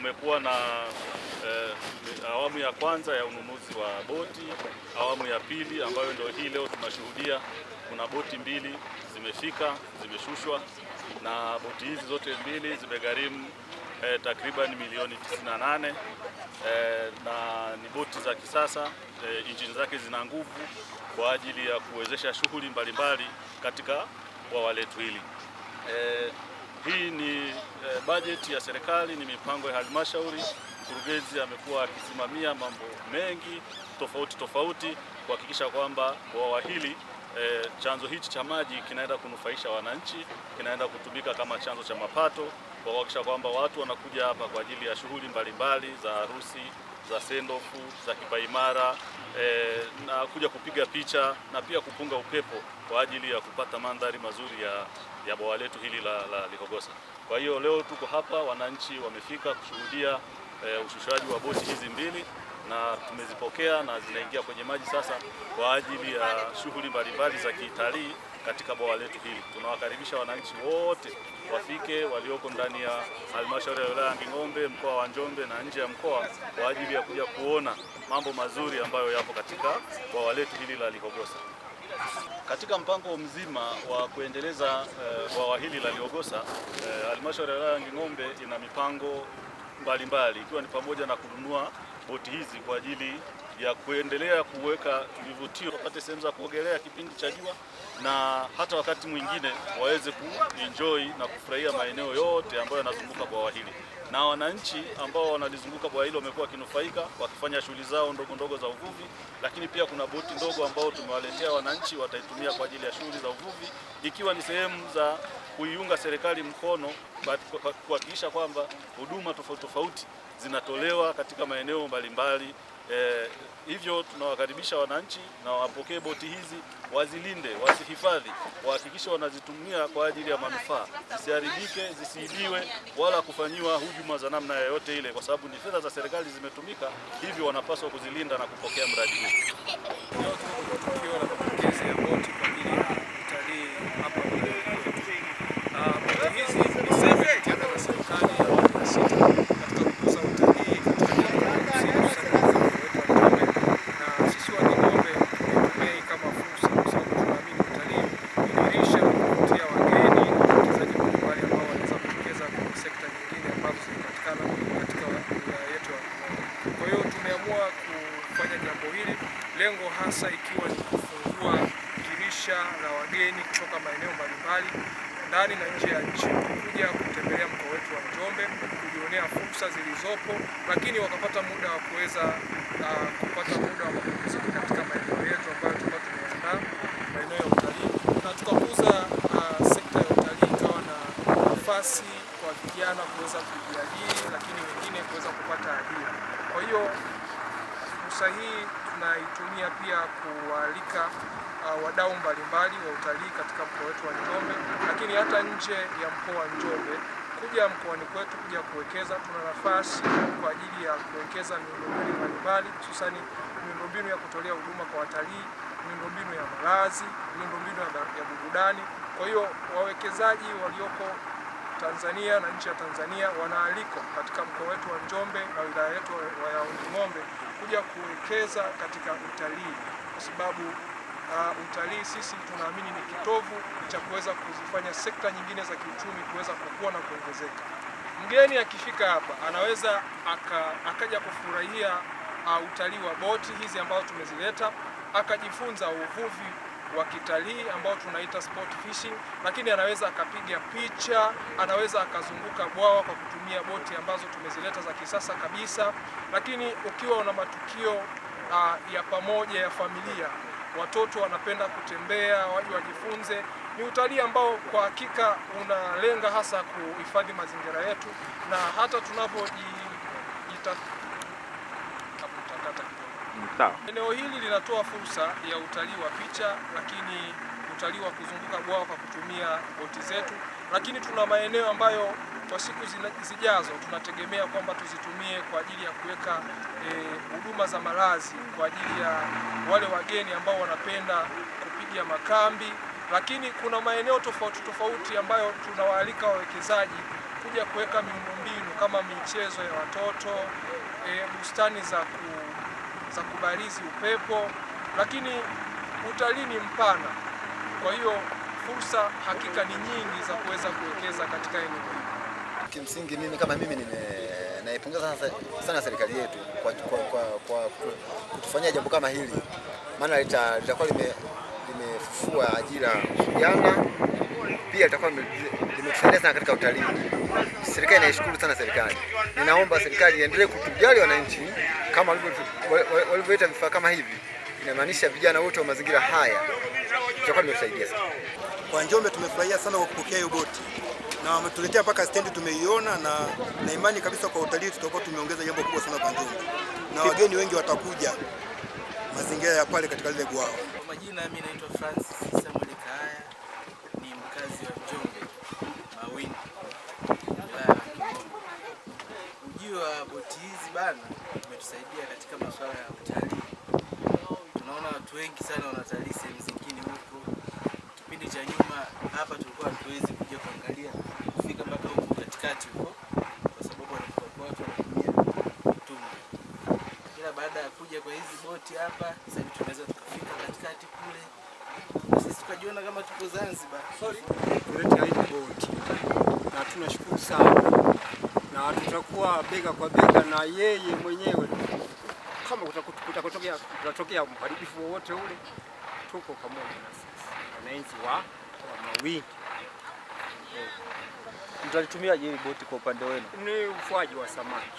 tumekuwa na awamu ya kwanza ya ununuzi wa boti, awamu ya pili ambayo ndio hii leo tunashuhudia. Kuna boti mbili zimefika, zimeshushwa, na boti hizi zote mbili zimegharimu takriban milioni 98, na ni boti za kisasa. Injini zake zina nguvu kwa ajili ya kuwezesha shughuli mbalimbali katika bwawa letu hili. Hii ni bajeti ya serikali, ni mipango ya halmashauri. Mkurugenzi amekuwa akisimamia mambo mengi tofauti kuhakikisha kwamba bwawa hili chanzo hichi cha maji kinaenda kunufaisha wananchi, kinaenda kutumika kama chanzo cha mapato, kwa kuhakikisha kwamba watu wanakuja hapa kwa ajili ya shughuli mbalimbali za harusi, za sendofu, za kipaimara, na kuja kupiga picha na pia kupunga upepo kwa ajili ya kupata mandhari mazuri ya bwawa letu hili la Lihogosa. Kwa hiyo leo tuko hapa, wananchi wamefika kushuhudia ushushaji wa boti hizi mbili, na tumezipokea na zinaingia kwenye maji sasa kwa ajili ya shughuli mbalimbali za kitalii katika bwawa letu hili. Tunawakaribisha wananchi wote wafike, walioko ndani ya halmashauri ya wilaya ya Nging'ombe, mkoa wa Njombe na nje ya mkoa, kwa ajili ya kuja kuona mambo mazuri ambayo yapo katika bwawa letu hili la Lihogosa. Katika mpango mzima wa kuendeleza bwawa hili la Lihogosa, halmashauri ya wilaya ya Nging'ombe ina mipango mbalimbali, ikiwa ni pamoja na kununua boti hizi kwa ajili ya kuendelea kuweka vivutio, wapate sehemu za kuogelea kipindi cha jua, na hata wakati mwingine waweze kuenjoy na kufurahia maeneo yote ambayo yanazunguka bwawa hili. Na wananchi ambao wanalizunguka bwawa hili wamekuwa wakinufaika wakifanya shughuli zao ndogo za uvuvi, lakini pia kuna boti ndogo ambao tumewaletea wananchi, wataitumia kwa ajili ya shughuli za uvuvi, ikiwa ni sehemu za kuiunga serikali mkono kuhakikisha kwamba huduma tofauti zinatolewa katika maeneo mbalimbali. Hivyo tunawakaribisha wananchi na wapokee boti hizi, wazilinde, wasihifadhi, wahakikishe wanazitumia kwa ajili ya manufaa, zisiharibike, zisiibiwe wala kufanyiwa hujuma za namna yoyote ile, kwa sababu ni fedha za serikali zimetumika, hivyo wanapaswa kuzilinda na kupokea mradi huu. Leo tuko tukio la mapokezi ya boti kwa ajili ya utalii hapa kwetu. Boti hizi ni sehemu ya jitihada za serikali ya awamu ya sita katika kukuza utalii katika jamii ya na sisi wa Nging'ombe tumetumia kama fursa, kwa sababu tunaamini utalii hudirisha na kuvutia wageni na wawekezaji mbalimbali ambao wanaweza kuwekeza kwenye sekta nyingine ambazo zinapatikana katika wilaya yetu ya Nging'ombe. Kwa hiyo tumeamua kufanya jambo hili, lengo hasa ikiwa ni kufungua dirisha la wageni kutoka maeneo mbalimbali ndani na nje ya nchi kuja kutembelea mkoa wetu wa Njombe, kujionea fursa zilizopo, lakini wakapata muda wa kuweza kupata muda wa mapumziko katika maeneo yetu ambayo tulikuwa tumeandaa maeneo ya utalii, na tukakuza sekta ya utalii ikawa na nafasi kwa vijana kuweza kujiajiri, lakini wengine kuweza kupata ajira. Kwa hiyo fursa hii tunaitumia pia kualika wadau mbalimbali wa utalii katika mkoa wetu wa Njombe, lakini hata nje ya mkoa wa Njombe kuja mkoani kwetu kuja kuwekeza. Tuna nafasi kwa ajili ya kuwekeza miundombinu mbalimbali, hususani miundombinu ya kutolea huduma kwa watalii, miundombinu ya malazi, miundombinu ya burudani. Kwa hiyo wawekezaji walioko Tanzania na nchi ya Tanzania wanaalikwa katika mkoa wetu wa Njombe na wilaya yetu ya Nging'ombe kuja kuwekeza katika utalii, kwa sababu utalii sisi tunaamini ni kitovu cha kuweza kuzifanya sekta nyingine za kiuchumi kuweza kukua na kuongezeka. Mgeni akifika hapa anaweza akaja kufurahia utalii wa boti hizi ambao tumezileta, akajifunza uvuvi wa kitalii ambao tunaita sport fishing, lakini anaweza akapiga picha, anaweza akazunguka bwawa kwa kutumia boti ambazo tumezileta za kisasa kabisa. Lakini ukiwa una matukio ya pamoja ya familia, watoto wanapenda kutembea, waje wajifunze, ni utalii ambao kwa hakika unalenga hasa kuhifadhi mazingira yetu, na hata eneo hili linatoa fursa ya utalii wa picha, lakini utalii wa kuzunguka bwawa kwa kutumia boti zetu, lakini tuna maeneo ambayo kwa siku zijazo tunategemea kwamba tuzitumie kwa ajili ya kuweka huduma za malazi kwa ajili ya wale wageni ambao wanapenda kupiga makambi, lakini kuna maeneo tofauti ambayo tunawaalika wawekezaji kuja kuweka miundombinu kama michezo ya watoto, bustani za kubarizi upepo, lakini utalii ni mpana. Kwa hiyo fursa hakika ni nyingi za kuweza kuwekeza katika eneo hili. Kimsingi mimi naipongeza sana serikali yetu kwa kutufanyia jambo kama hili, maana litakuwa limefufua ajira vijana, pia litakuwa limetusaidia sana katika utalii. Serikali naishukuru sana serikali. Ninaomba serikali iendelee kutujali wananchi kama walivyoleta vifaa kama hivi. Inamaanisha vijana wote wa mazingira haya tutakuwa tumesaidia sana. Kwa Njombe tumefurahia sana kwa kupokea hiyo boti na wametuletea mpaka stendi tumeiona, na imani kabisa kwa utalii tutakuwa tumeongeza jambo kubwa sana kwa Njombe, na wageni wengi watakuja mazingira ya pale katika lile bwawa. Kwa majina mimi naitwa Francis Samuel Kaaya, ni mkazi wa Njombe Mawini. Ujio wa boti hizi bana umetusaidia katika masuala ya utalii. Tunaona watu wengi sana wanatalii sehemu zingine huko. Kipindi cha nyuma hapa tulikuwa hatuwezi kuja kuangalia kufika mpaka huko katikati huko, kwa sababu walikuwa watu wanatumia mtumbi. Ila baada ya kuja kwa hizi boti hapa, sasa tunaweza tukafika katikati kule. Sisi tukajiona kama tuko Zanzibar. Kuleta hii boti na tunashukuru sana, na tutakuwa bega kwa bega na yeye mwenyewe. Kama kutatokea uharibifu wowote ule, tuko pamoja na sisi wananchi wa Mawini. Mtalitumia je boti kwa upande wenu? Ni ufuaji wa samaki.